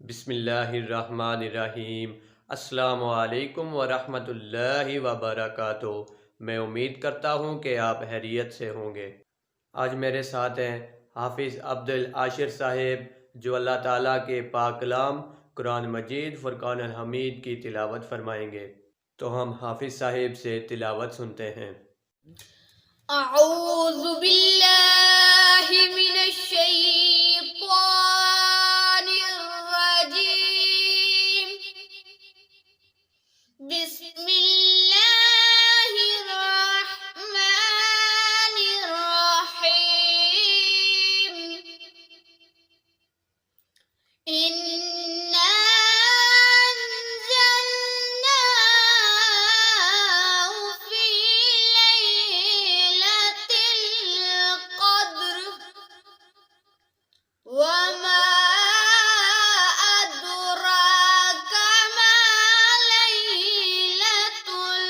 बिस्मिल्लाहिर्रहमानिर्रहीम। अस्सलामु अलैकुम वरहमतुल्लाहि वबरकातुहू। मैं उम्मीद करता हूँ कि आप खैरियत से होंगे। आज मेरे साथ हैं हाफिज अब्दुल आशिर साहिब, जो अल्लाह ताला के पाक कलाम कुरान मजीद फुरकान अल हमीद की तिलावत फरमाएंगे। तो हम हाफिज साहिब से तिलावत सुनते हैं। अऊज़ु बिल्लाहि मिनश शैतानिर रजीम। बिस्मिल्लाहिर रहमानिर रहीम। इन्ना अंज़लनाहु फी लैलतिल क़द्र वमा अदराका मा लैलतुल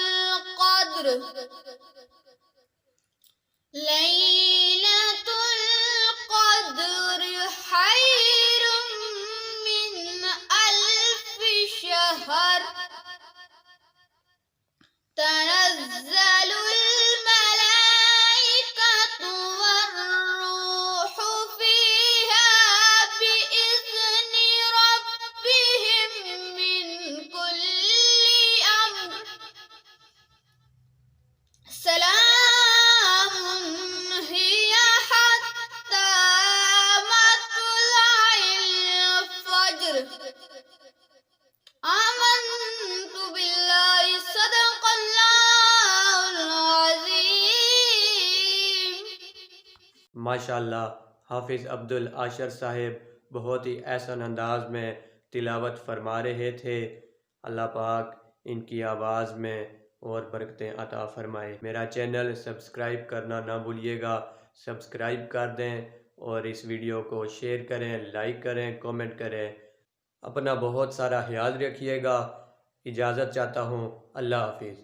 क़द्र। लैलतुल क़द्र खैरुम मिन अल्फि शहर। तनज़्ज़लुल मलाइकतु वर्रूहु फ़ीहा बिइज़्नि रब्बिहिम मिन कुल्ली अम्र। सलामुन हिय हत्ता मत्लइल फ़ज्र। आमन्तु बिल्लाहि सदक़ल्लाहुल अज़ीम। माशाअल्लाह, हाफिज अब्दुल आशिर साहिब बहुत ही एहसन अंदाज में तिलावत फरमा रहे थे। अल्लाह पाक इनकी आवाज़ में और बरकतें अता फरमाए। मेरा चैनल सब्सक्राइब करना ना भूलिएगा, सब्सक्राइब कर दें और इस वीडियो को शेयर करें, लाइक करें, कमेंट करें। अपना बहुत सारा ख्याल रखिएगा। इजाज़त चाहता हूँ। अल्लाह हाफिज़।